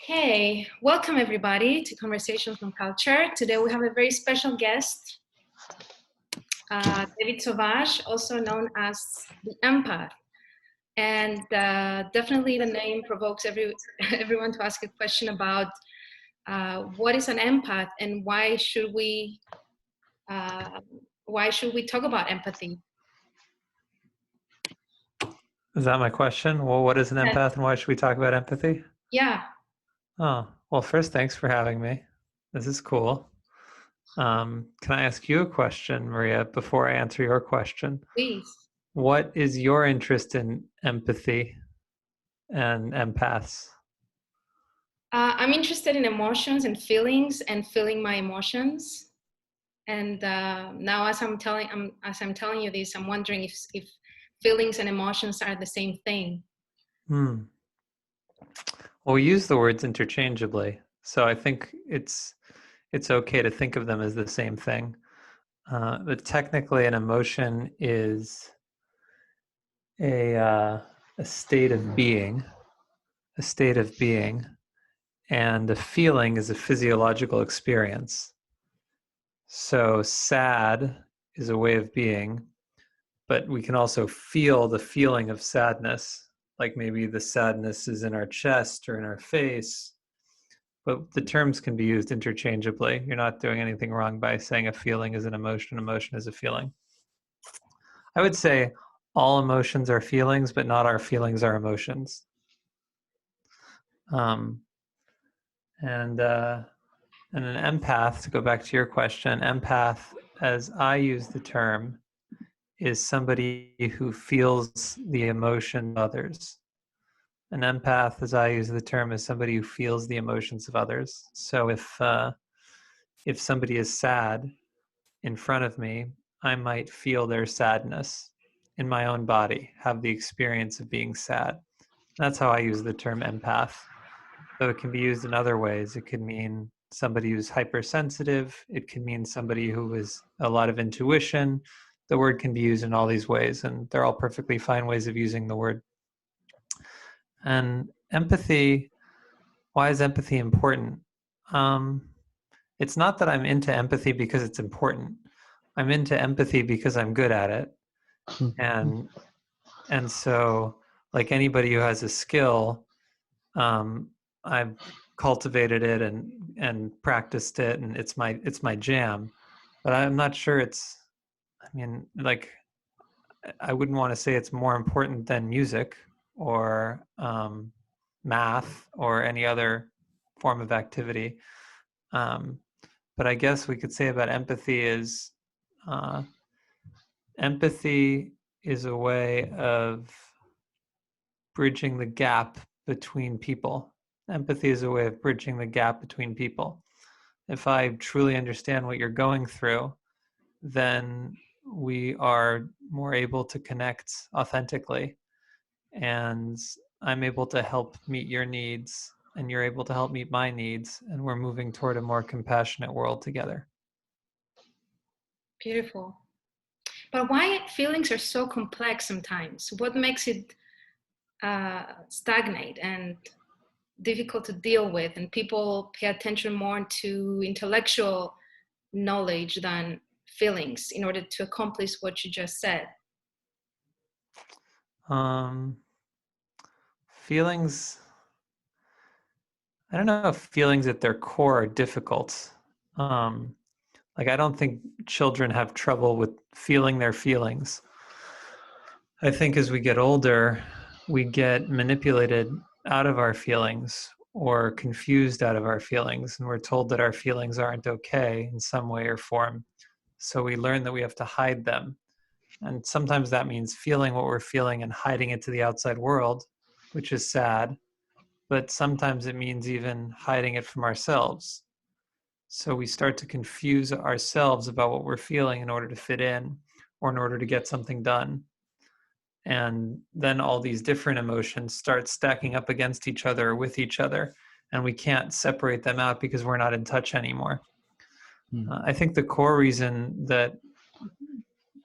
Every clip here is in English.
Hey, welcome everybody to Conversations from Culture. Today we have a very special guest, David Sauvage, also known as the Empath. And definitely the name provokes everyone to ask a question about what is an empath and why should we talk about empathy? Is that my question? Well, what is an Yes. empath and why should we talk about empathy? Yeah, Oh, well, first, thanks for having me. This is cool. Can I ask you a question, Maria, before I answer your question? please. What is your interest in empathy and empaths? I'm interested in emotions and feelings and feeling my emotions. And now, as I'm telling you this, I'm wondering if feelings and emotions are the same thing. Hmm. Well, we use the words interchangeably, so I think it's okay to think of them as the same thing. But technically, an emotion is a uh, a state of being, a state of being, and a feeling is a physiological experience. So sad is a way of being, but we can also feel the feeling of sadness, like maybe the sadness is in our chest or in our face. But the terms can be used interchangeably. You're not doing anything wrong by saying a feeling is an emotion, emotion is a feeling. I would say all emotions are feelings, but not our feelings are emotions. Um, and And an empath, to go back to your question, empath, as I use the term, is somebody who feels the emotion of others. An empath, as I use the term, is somebody who feels the emotions of others. So if somebody is sad in front of me, I might feel their sadness in my own body, have the experience of being sad. That's how I use the term empath. So it can be used in other ways. It could mean somebody who's hypersensitive. It can mean somebody who has a lot of intuition. The word can be used in all these ways, and they're all perfectly fine ways of using the word. And empathy, why is empathy important? Um, it's not that I'm into empathy because it's important. I'm into empathy because I'm good at it. And and so like anybody who has a skill, um, I've cultivated it and practiced it, and it's my jam. But I'm not sure it's. I mean, like, I wouldn't want to say it's more important than music or math or any other form of activity. Um, but I guess we could say about empathy is uh, empathy is a way of bridging the gap between people. Empathy is a way of bridging the gap between people. If I truly understand what you're going through, then we are more able to connect authentically. And I'm able to help meet your needs, and you're able to help meet my needs. And we're moving toward a more compassionate world together. Beautiful. But why feelings are so complex sometimes? What makes it stagnate and difficult to deal with, and people pay attention more to intellectual knowledge than feelings in order to accomplish what you just said? Um, feelings, I don't know if feelings at their core are difficult. Um, like, I don't think children have trouble with feeling their feelings. I think as we get older, we get manipulated out of our feelings or confused out of our feelings, and we're told that our feelings aren't okay in some way or form. So we learn that we have to hide them. And sometimes that means feeling what we're feeling and hiding it to the outside world, which is sad. But sometimes it means even hiding it from ourselves. So we start to confuse ourselves about what we're feeling in order to fit in or in order to get something done. And then all these different emotions start stacking up against each other or with each other, and we can't separate them out because we're not in touch anymore. I think the core reason that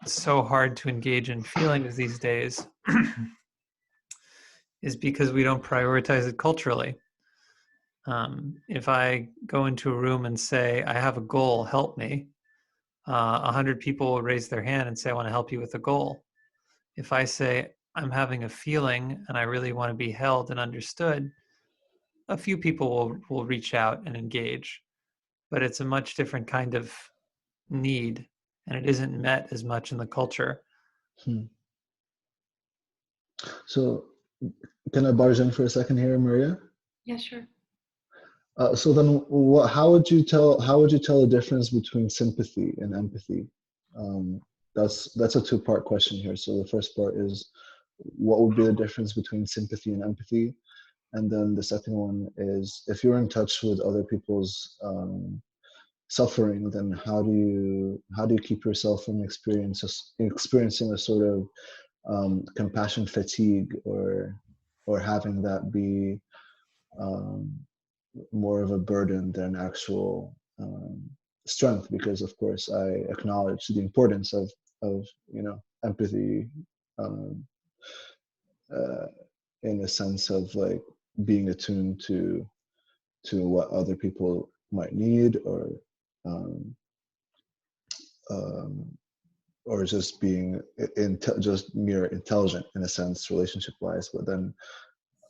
it's so hard to engage in feelings these days is because we don't prioritize it culturally. If I go into a room and say, I have a goal, help me, 100 people will raise their hand and say, I want to help you with the goal. If I say, I'm having a feeling and I really want to be held and understood, a few people will reach out and engage. But it's a much different kind of need, and it isn't met as much in the culture. So, can I barge in for a second here, Maria? Yeah, sure. So then, how would you tell the difference between sympathy and empathy? That's a two-part question here. So the first part is, what would be the difference between sympathy and empathy? And then the second one is, if you're in touch with other people's suffering, then how do you keep yourself from experiencing a sort of compassion fatigue, or having that be more of a burden than actual strength? Because of course I acknowledge the importance of empathy, um, uh, in a sense of like being attuned to what other people might need, um, um, or just being just mere intelligent in a sense, relationship wise. But then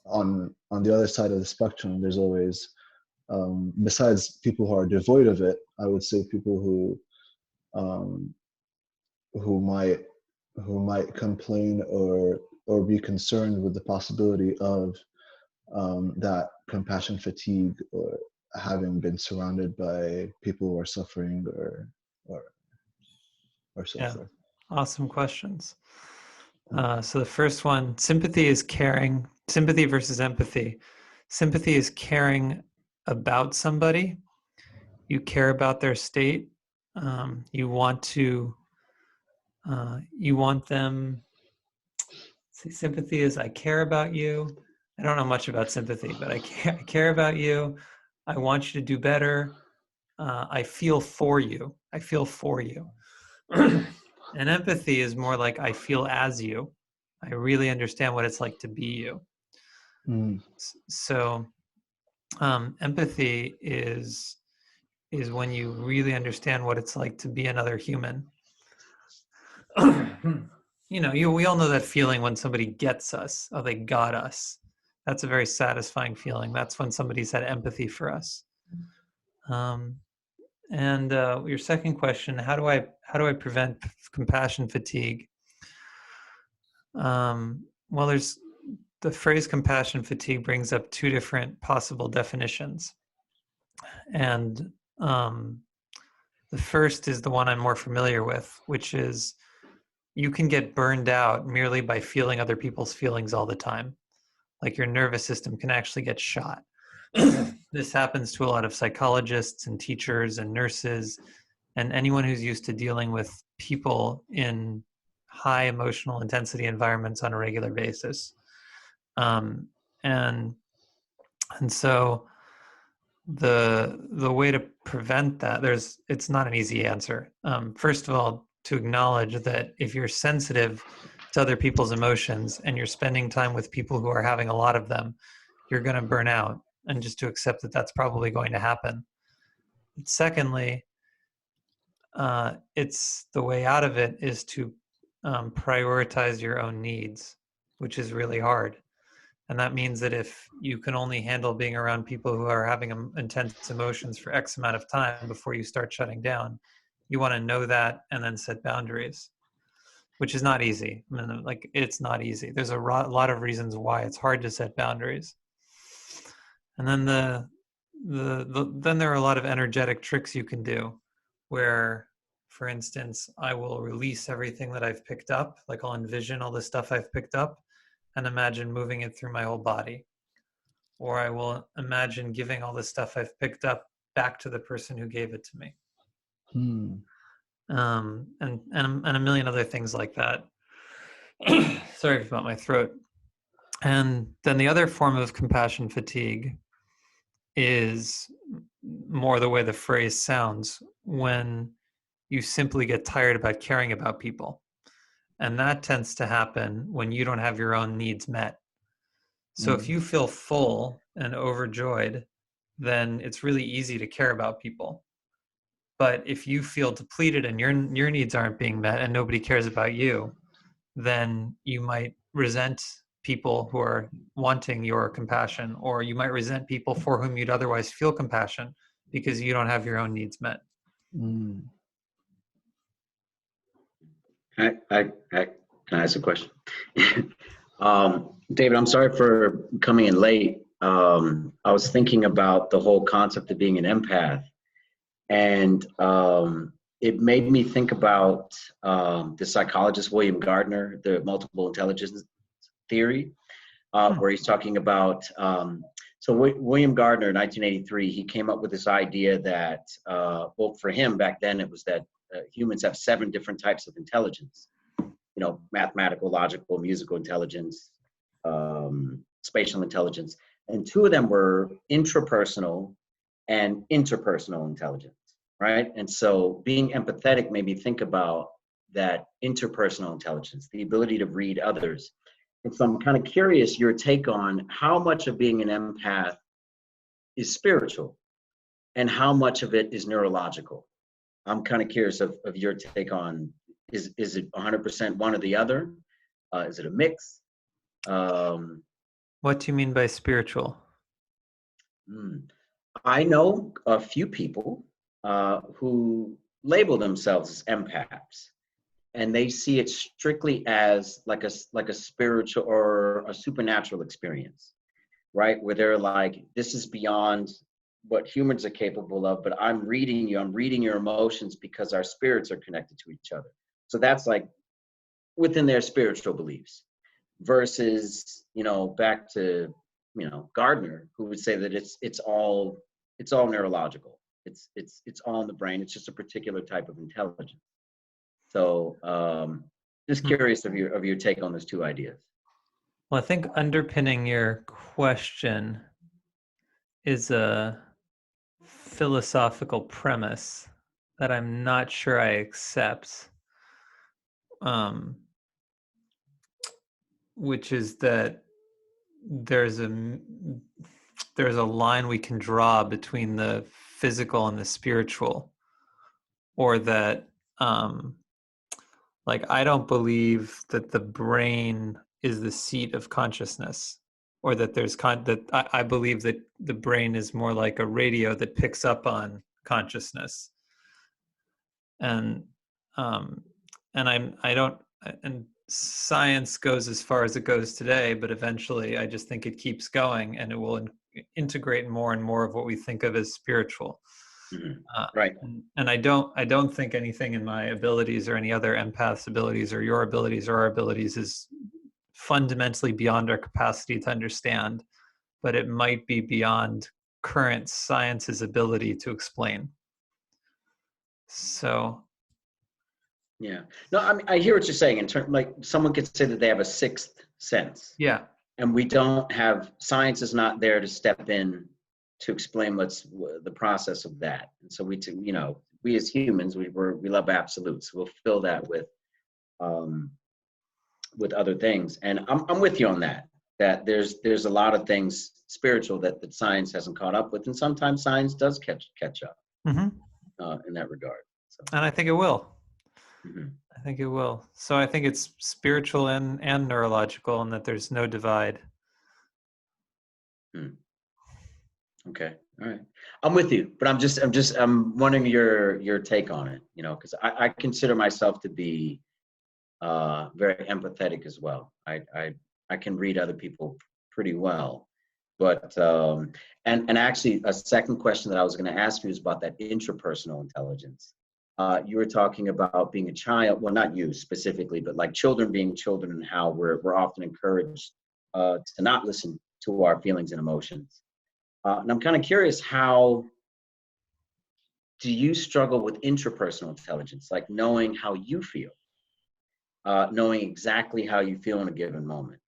on the other side of the spectrum, there's always, besides people who are devoid of it, I would say people um, who might complain or be concerned with the possibility of that compassion fatigue, or having been surrounded by people who are suffering, or so forth. Awesome questions. So the first one, sympathy is caring. Sympathy versus empathy. Sympathy is caring about somebody. You care about their state. You want them. See, sympathy is, I care about you. I don't know much about sympathy, but I care about you. I want you to do better. I feel for you. I feel for you. And empathy is more like, I feel as you. I really understand what it's like to be you. So empathy is when you really understand what it's like to be another human. We all know that feeling when somebody gets us. Oh, they got us. That's a very satisfying feeling. That's when somebody's had empathy for us. And your second question, how do I prevent compassion fatigue? Well, there's the phrase compassion fatigue brings up two different possible definitions. And the first is the one I'm more familiar with, which is you can get burned out merely by feeling other people's feelings all the time. Like your nervous system can actually get shot. This happens to a lot of psychologists and teachers and nurses and anyone who's used to dealing with people in high emotional intensity environments on a regular basis. And so the way to prevent that, it's not an easy answer. First of all, to acknowledge that if you're sensitive to other people's emotions and you're spending time with people who are having a lot of them, you're going to burn out, and just to accept that that's probably going to happen. Secondly, it's the way out of it is to prioritize your own needs, which is really hard. And that means that if you can only handle being around people who are having intense emotions for X amount of time before you start shutting down, you want to know that and then set boundaries, which is not easy. I mean, like, it's not easy. There's a lot of reasons why it's hard to set boundaries. And then then there are a lot of energetic tricks you can do where, for instance, I will release everything that I've picked up. Like, I'll envision all the stuff I've picked up and imagine moving it through my whole body. Or I will imagine giving all the stuff I've picked up back to the person who gave it to me. And a million other things like that. Sorry about my throat. And then the other form of compassion fatigue is more the way the phrase sounds, when you simply get tired about caring about people. And that tends to happen when you don't have your own needs met. So if you feel full and overjoyed then it's really easy to care about people. But if you feel depleted and your needs aren't being met and nobody cares about you, then you might resent people who are wanting your compassion, or you might resent people for whom you'd otherwise feel compassion because you don't have your own needs met. Mm. Can I ask a question? David, I'm sorry for coming in late. I was thinking about the whole concept of being an empath, and it made me think about the psychologist William Gardner, the multiple intelligence theory, where he's talking about. So William Gardner, in 1983, he came up with this idea that, well, for him back then, it was that humans have 7 different types of intelligence. You know, mathematical, logical, musical intelligence, spatial intelligence, and 2 of them were intrapersonal and interpersonal intelligence, right? And so being empathetic made me think about that interpersonal intelligence, the ability to read others. And so I'm kind of curious your take on how much of being an empath is spiritual and how much of it is neurological. I'm kind of curious of your take on, is it 100% one or the other? Is it a mix? What do you mean by spiritual? I know a few people who label themselves as empaths, and they see it strictly as like a spiritual or a supernatural experience, right? Where they're like, this is beyond what humans are capable of, but I'm reading you, I'm reading your emotions because our spirits are connected to each other. So that's like within their spiritual beliefs, versus, you know, back to, you know, Gardner, who would say that it's all neurological. It's all in the brain. It's just a particular type of intelligence. So just curious of your take on those 2 ideas. Well, I think underpinning your question is a philosophical premise that I'm not sure I accept, which is that there's a line we can draw between the physical and the spiritual, or that like, I don't believe that the brain is the seat of consciousness, or that I believe that the brain is more like a radio that picks up on consciousness. And and science goes as far as it goes today, but eventually I just think it keeps going, and it will integrate more and more of what we think of as spiritual. Right. And I don't think anything in my abilities or any other empath's abilities or your abilities or our abilities is fundamentally beyond our capacity to understand, but it might be beyond current science's ability to explain. So Yeah. No, I mean, I hear what you're saying in terms, like, someone could say that they have a 6th sense. yeah. And we don't have, science is not there to step in to explain what's the process of that. And so you know, we as humans, we love absolutes. We'll fill that with other things. And I'm with you on that, that there's a lot of things spiritual that science hasn't caught up with. And sometimes science does catch up in that regard. So. And I think it will. Mm-hmm. I think it will. So I think it's spiritual and neurological, and that there's no divide. Okay. All right. I'm with you, but I'm wondering your take on it, you know, because I consider myself to be very empathetic as well. I can read other people pretty well, but and actually a second question that I was going to ask you is about that intrapersonal intelligence. You were talking about being a child, well, not you specifically, but like children being children, and how we're often encouraged to not listen to our feelings and emotions. And I'm kind of curious, how do you struggle with intrapersonal intelligence, like knowing how you feel, knowing exactly how you feel in a given moment?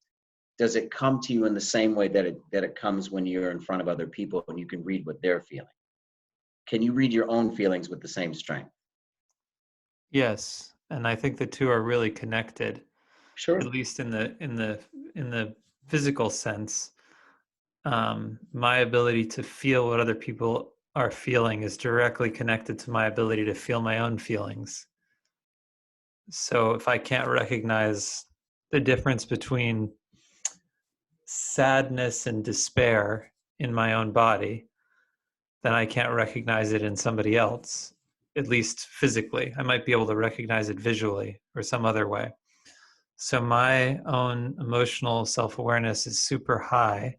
Does it come to you in the same way that it comes when you're in front of other people and you can read what they're feeling? Can you read your own feelings with the same strength? Yes, and I think the 2 are really connected. Sure. At least in the physical sense. my ability to feel what other people are feeling is directly connected to my ability to feel my own feelings. So if I can't recognize the difference between sadness and despair in my own body, then I can't recognize it in somebody else, at least physically. I might be able to recognize it visually or some other way. So my own emotional self-awareness is super high,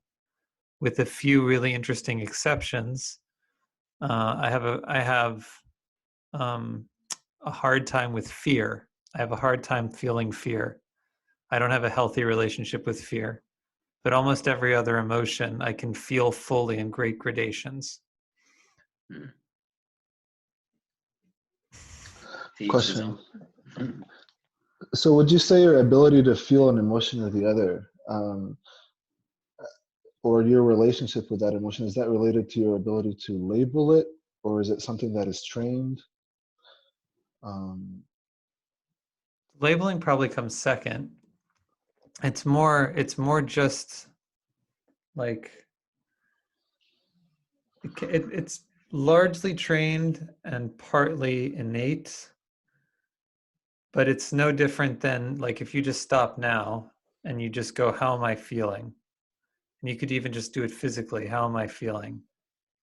with a few really interesting exceptions. I have a hard time with fear. I have a hard time feeling fear. I don't have a healthy relationship with fear, but almost every other emotion I can feel fully in great gradations. Question. So would you say your ability to feel an emotion or the other, or your relationship with that emotion, is that related to your ability to label it, or is it something that is trained? Labeling probably comes second. It's more just like it's largely trained and partly innate, but it's no different than like if you just stop now and you just go, how am I feeling? And you could even just do it physically. How am I feeling?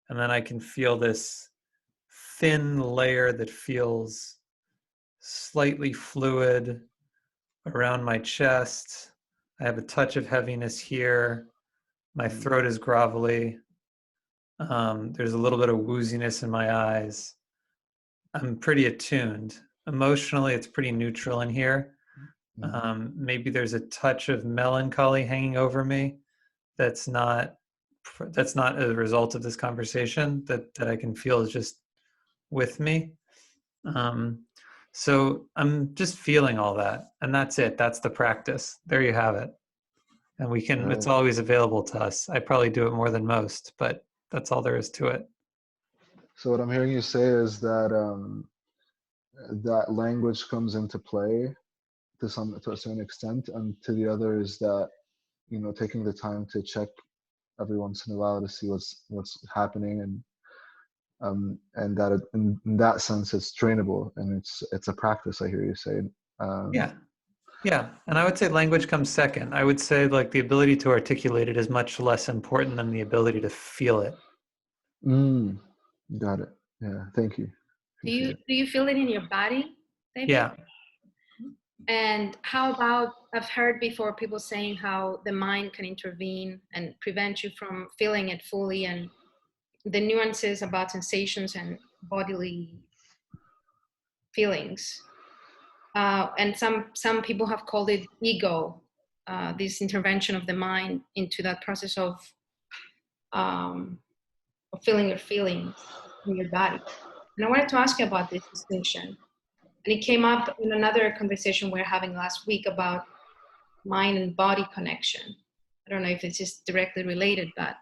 And then I can feel this thin layer that feels slightly fluid around my chest. I have a touch of heaviness here. My throat is grovelly. There's a little bit of wooziness in my eyes. I'm pretty attuned. Emotionally, it's pretty neutral in here. Maybe there's a touch of melancholy hanging over me that's not a result of this conversation, that I can feel is just with me. So I'm just feeling all that, and that's it. That's the practice. There you have it. And we can, it's always available to us. I probably do it more than most, but that's all there is to it. So what I'm hearing you say is that that language comes into play to a certain extent, and to the other is that, you know, taking the time to check every once in a while to see what's happening, and that in that sense it's trainable, and it's a practice. I hear you saying. Yeah, and I would say language comes second. I would say like the ability to articulate it is much less important than the ability to feel it. Got it. Yeah, thank you. Do you feel it in your body, David? Yeah. And how about, I've heard before people saying how the mind can intervene and prevent you from feeling it fully, and the nuances about sensations and bodily feelings. And some people have called it ego, this intervention of the mind into that process of feeling your feelings in your body. And I wanted to ask you about this distinction. And it came up in another conversation we were having last week about mind and body connection. I don't know if it's just directly related, but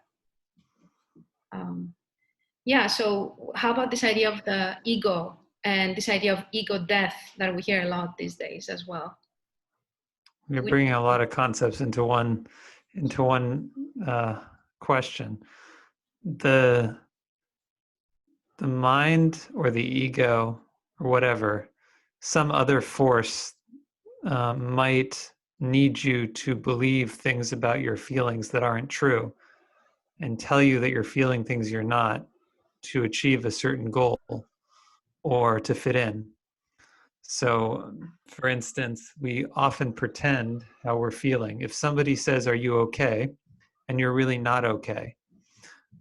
yeah. So how about this idea of the ego and this idea of ego death that we hear a lot these days as well? You're bringing a lot of concepts into one question. The mind or the ego or whatever, some other force might need you to believe things about your feelings that aren't true, and tell you that you're feeling things you're not, to achieve a certain goal or to fit in. So, for instance, we often pretend how we're feeling. If somebody says, "Are you okay?" and you're really not okay,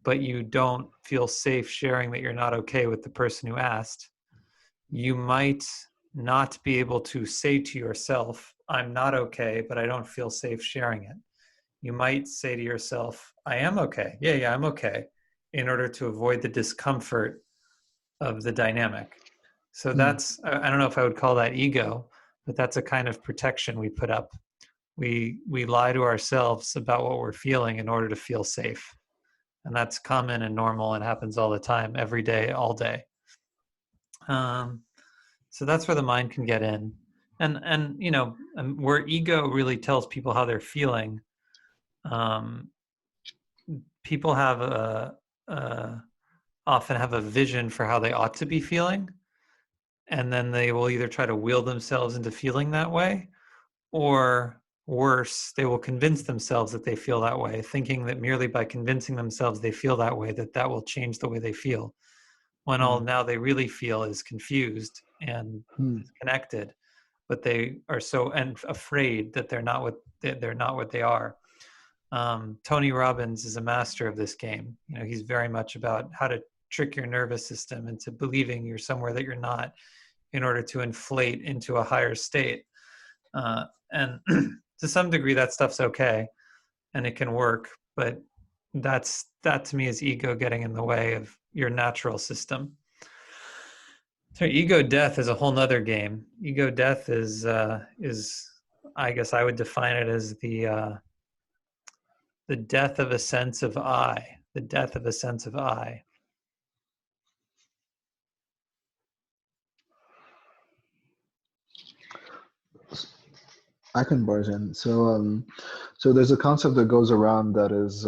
but you don't feel safe sharing that you're not okay with the person who asked, you might not be able to say to yourself, "I'm not okay, but I don't feel safe sharing it." You might say to yourself, "I am okay. Yeah, I'm okay," in order to avoid the discomfort of the dynamic. So that's, I don't know if I would call that ego, but that's a kind of protection we put up. We lie to ourselves about what we're feeling in order to feel safe. And that's common and normal and happens all the time, every day, all day. So that's where the mind can get in. And you know, where ego really tells people how they're feeling, people have often have a vision for how they ought to be feeling, and then they will either try to will themselves into feeling that way, or worse, they will convince themselves that they feel that way, thinking that merely by convincing themselves they feel that way, that will change the way they feel, when all now they really feel is confused and disconnected, but they are so afraid that they're not what they are. Tony Robbins is a master of this game. He's very much about how to trick your nervous system into believing you're somewhere that you're not, in order to inflate into a higher state. And to some degree, that stuff's okay, and it can work. But that to me is ego getting in the way of your natural system. So ego death is a whole nother game. Ego death is I guess I would define it as the death of a sense of I. The death of a sense of I. I can barge in. So there's a concept that goes around that is,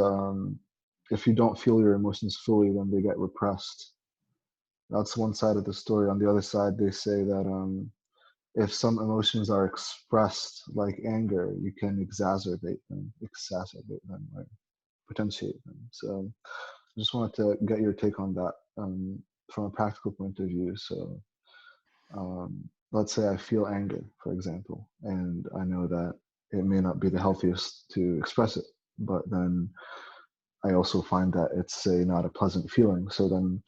if you don't feel your emotions fully, then they get repressed. That's one side of the story. On the other side, they say that if some emotions are expressed, like anger, you can exacerbate them, or potentiate them. So I just wanted to get your take on that from a practical point of view. So let's say I feel anger, for example, and I know that it may not be the healthiest to express it, but then I also find that it's, say, not a pleasant feeling. So then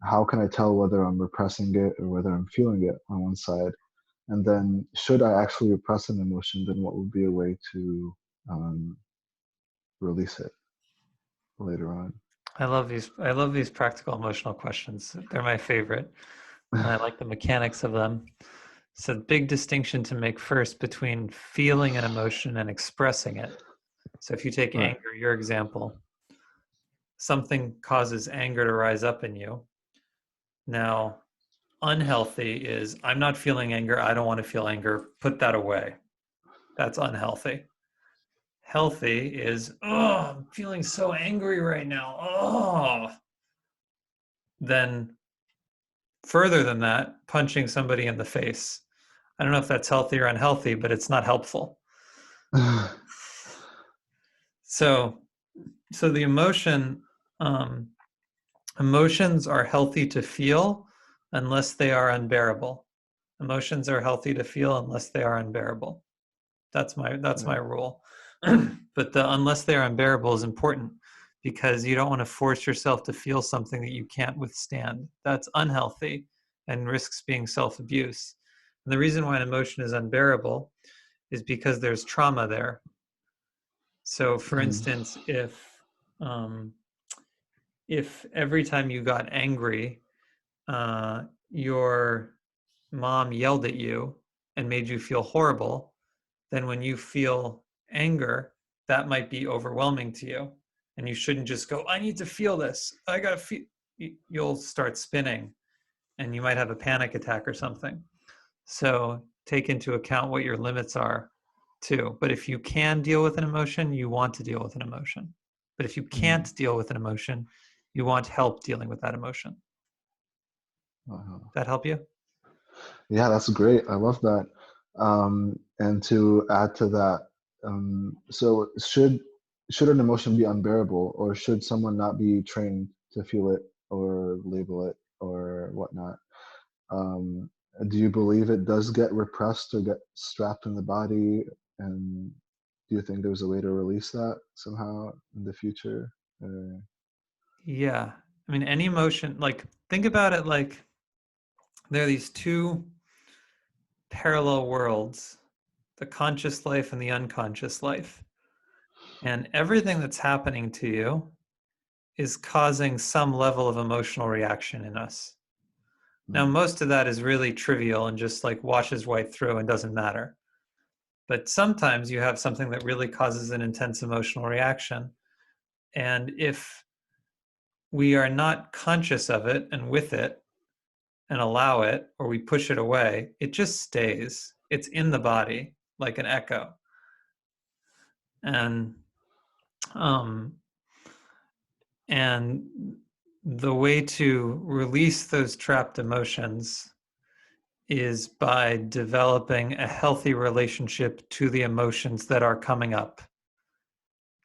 how can I tell whether I'm repressing it or whether I'm feeling it on one side? And then should I actually repress an emotion, then what would be a way to release it later on? I love these practical emotional questions. They're my favorite. And I like the mechanics of them. It's a big distinction to make first between feeling an emotion and expressing it. So if you take Right. anger, your example, something causes anger to rise up in you. Now, unhealthy is, I'm not feeling anger. I don't want to feel anger. Put that away. That's unhealthy. Healthy is, oh, I'm feeling so angry right now. Oh. Then further than that, punching somebody in the face. I don't know if that's healthy or unhealthy, but it's not helpful. So the emotions are healthy to feel unless they are unbearable. Emotions are healthy to feel unless they are unbearable. That's my rule. But the unless they are unbearable is important, because you don't want to force yourself to feel something that you can't withstand. That's unhealthy and risks being self-abuse. And the reason why an emotion is unbearable is because there's trauma there. So, for instance, if every time you got angry, your mom yelled at you and made you feel horrible, then when you feel anger, that might be overwhelming to you. And you shouldn't just go, I need to feel this. I got to feel. You'll start spinning and you might have a panic attack or something. So take into account what your limits are too. But if you can deal with an emotion, you want to deal with an emotion. But if you can't deal with an emotion, you want help dealing with that emotion. Does that help you? Yeah, that's great. I love that. And to add to that, so should an emotion be unbearable, or should someone not be trained to feel it or label it or whatnot? Do you believe it does get repressed or get strapped in the body? And do you think there's a way to release that somehow in the future? Yeah. I mean, any emotion, like, think about it like there are these two parallel worlds, the conscious life and the unconscious life. And everything that's happening to you is causing some level of emotional reaction in us. Now, most of that is really trivial and just like washes right through and doesn't matter. But sometimes you have something that really causes an intense emotional reaction. And if we are not conscious of it and with it and allow it, or we push it away, it just stays. It's in the body like an echo. And And the way to release those trapped emotions is by developing a healthy relationship to the emotions that are coming up.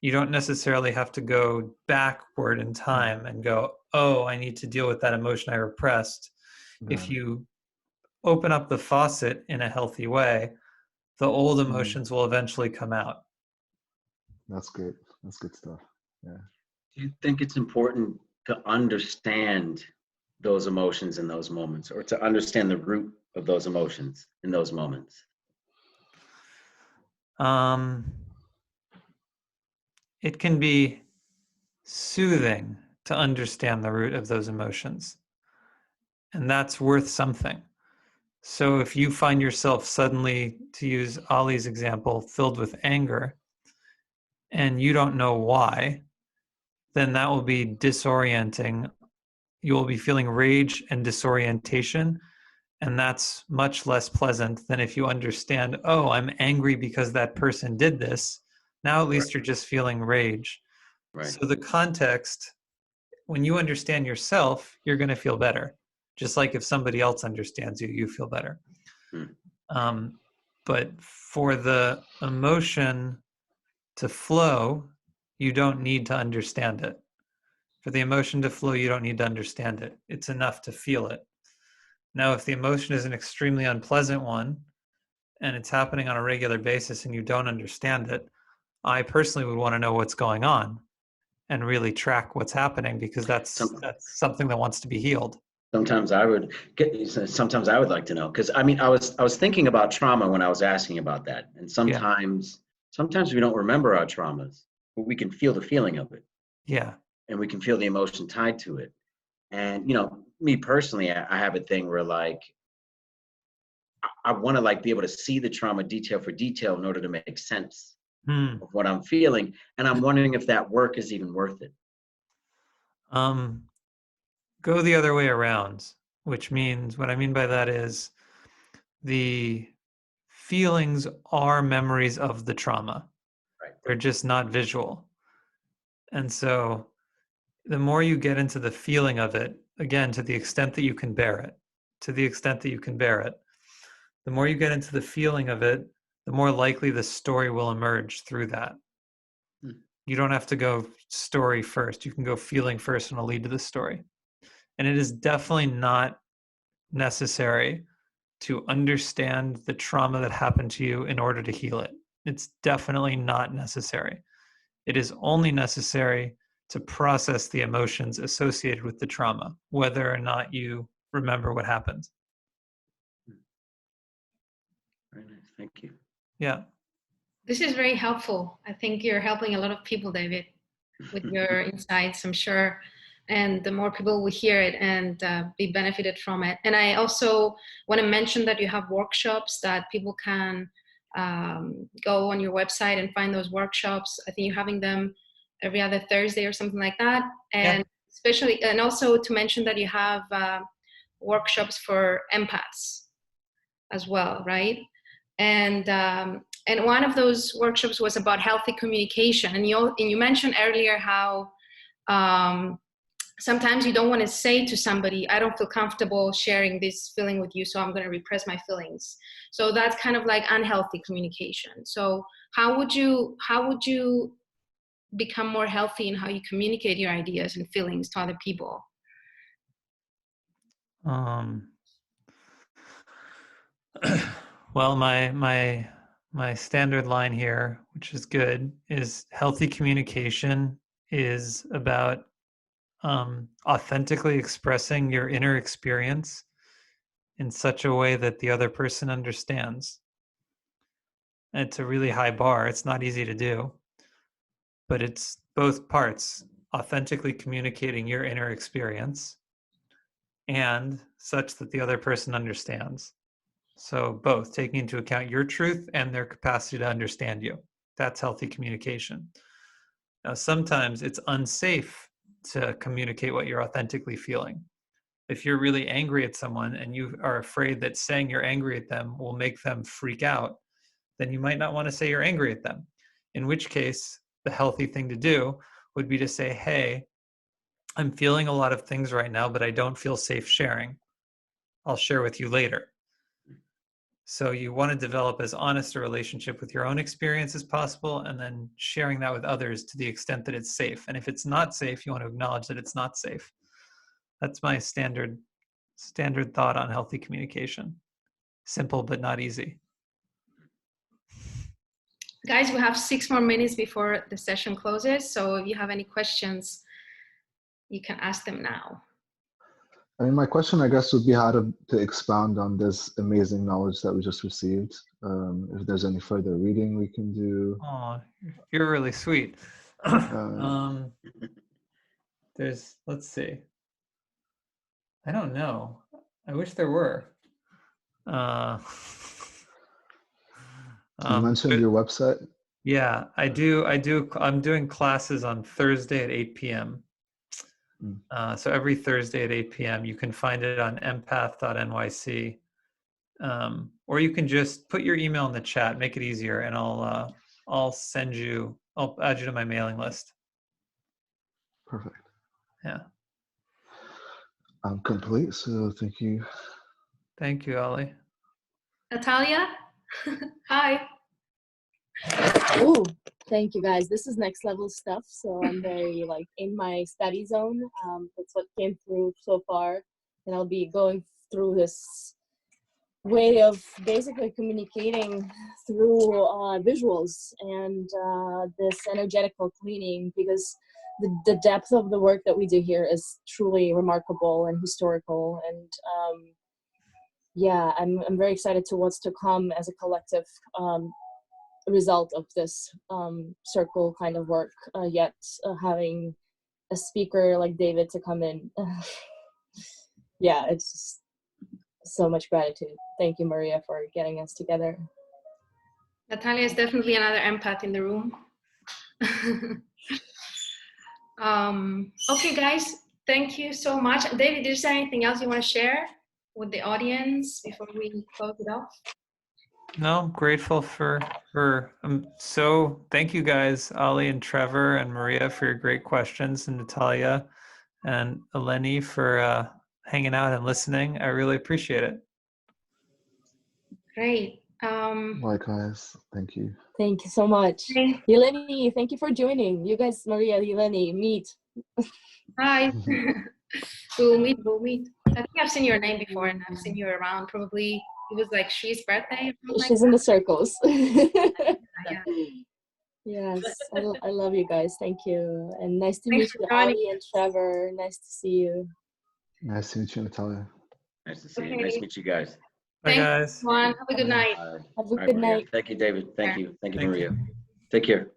You don't necessarily have to go backward in time and go, oh, I need to deal with that emotion I repressed. If you open up the faucet in a healthy way, the old emotions will eventually come out. That's great. That's good stuff. Yeah. Do you think it's important to understand those emotions in those moments, or to understand the root of those emotions in those moments? It can be soothing to understand the root of those emotions, and that's worth something. So if you find yourself suddenly, to use Ali's example, filled with anger, and you don't know why, then that will be disorienting. You will be feeling rage and disorientation, and that's much less pleasant than if you understand, oh, I'm angry because that person did this. Now at least you're just feeling rage. Right. So the context, when you understand yourself, you're going to feel better. Just like if somebody else understands you, you feel better. But for the emotion to flow, you don't need to understand it. For the emotion to flow, you don't need to understand it. It's enough to feel it. Now, if the emotion is an extremely unpleasant one and it's happening on a regular basis and you don't understand it, I personally would want to know what's going on and really track what's happening, because that's something that wants to be healed. Sometimes I would like to know, because I mean, I was thinking about trauma when I was asking about that, and sometimes we don't remember our traumas, but we can feel the feeling of it. Yeah. And we can feel the emotion tied to it. And me personally, I have a thing where like I want to like be able to see the trauma detail for detail in order to make sense of what I'm feeling, and I'm wondering if that work is even worth it. Go the other way around, which means, what I mean by that is, the feelings are memories of the trauma. Right. They're just not visual. And so the more you get into the feeling of it, again, to the extent that you can bear it, the more you get into the feeling of it, the more likely the story will emerge through that. You don't have to go story first. You can go feeling first, and it'll lead to the story. And it is definitely not necessary to understand the trauma that happened to you in order to heal it. It's definitely not necessary. It is only necessary to process the emotions associated with the trauma, whether or not you remember what happened. Very nice. Thank you. Yeah. This is very helpful. I think you're helping a lot of people, David, with your insights, I'm sure. And the more people will hear it and be benefited from it. And I also want to mention that you have workshops that people can go on your website and find those workshops. I think you're having them every other Thursday or something like that. And especially, and also to mention that you have workshops for empaths as well, right? And one of those workshops was about healthy communication. And you mentioned earlier how sometimes you don't want to say to somebody, I don't feel comfortable sharing this feeling with you, so I'm going to repress my feelings. So that's kind of like unhealthy communication. So how would you become more healthy in how you communicate your ideas and feelings to other people? Well, my standard line here, which is good, is healthy communication is about authentically expressing your inner experience in such a way that the other person understands. And it's a really high bar. It's not easy to do, but it's both parts: authentically communicating your inner experience and such that the other person understands. So both, taking into account your truth and their capacity to understand you. That's healthy communication. Now, sometimes it's unsafe to communicate what you're authentically feeling. If you're really angry at someone and you are afraid that saying you're angry at them will make them freak out, then you might not want to say you're angry at them. In which case, the healthy thing to do would be to say, hey, I'm feeling a lot of things right now, but I don't feel safe sharing. I'll share with you later. So you want to develop as honest a relationship with your own experience as possible, and then sharing that with others to the extent that it's safe. And if it's not safe, you want to acknowledge that it's not safe. That's my standard thought on healthy communication. Simple, but not easy. Guys, we have 6 more minutes before the session closes. So if you have any questions, you can ask them now. I mean, my question, I guess, would be how to expound on this amazing knowledge that we just received. If there's any further reading we can do. Oh, you're really sweet. Let's see. I don't know. I wish there were. You mentioned your website. Yeah, I do. I'm doing classes on Thursday at 8 p.m. So every Thursday at 8 p.m. You can find it on empath.nyc. Or you can just put your email in the chat, make it easier, and I'll add you to my mailing list. Perfect. Yeah. I'm complete, so thank you. Thank you, Ali. Natalia? Hi. Ooh, thank you guys. This is next level stuff. So I'm very like in my study zone. That's what came through so far. And I'll be going through this way of basically communicating through visuals and this energetical cleaning, because the depth of the work that we do here is truly remarkable and historical. And yeah, I'm very excited to what's to come as a collective result of this circle kind of work, yet having a speaker like David to come in. Yeah, it's just so much gratitude. Thank you, Maria, for getting us together. Natalia is definitely another empath in the room. Okay, guys, thank you so much. David, is there anything else you want to share with the audience before we close it off? No, I'm grateful for so thank you guys, Ali and Trevor and Maria, for your great questions, and Natalia and Eleni for hanging out and listening. I really appreciate it. Great. Likewise, thank you. Thank you so much. Yeleni, thank you for joining. You guys, Maria, Yeleni, meet. Hi. We'll meet. I think I've seen your name before, and I've seen you around. Probably it was like She's birthday. She's in the circles. Yeah. Yes, I love you guys. Thank you. And nice to meet you, Ali and Trevor. Nice to see you. Nice to meet you, Natalia. Nice to see you. Nice to meet you guys. Bye, guys. Everyone. Have a good night. Have a good night. Thank you, David. Thank you. Thank you, Maria. Take care.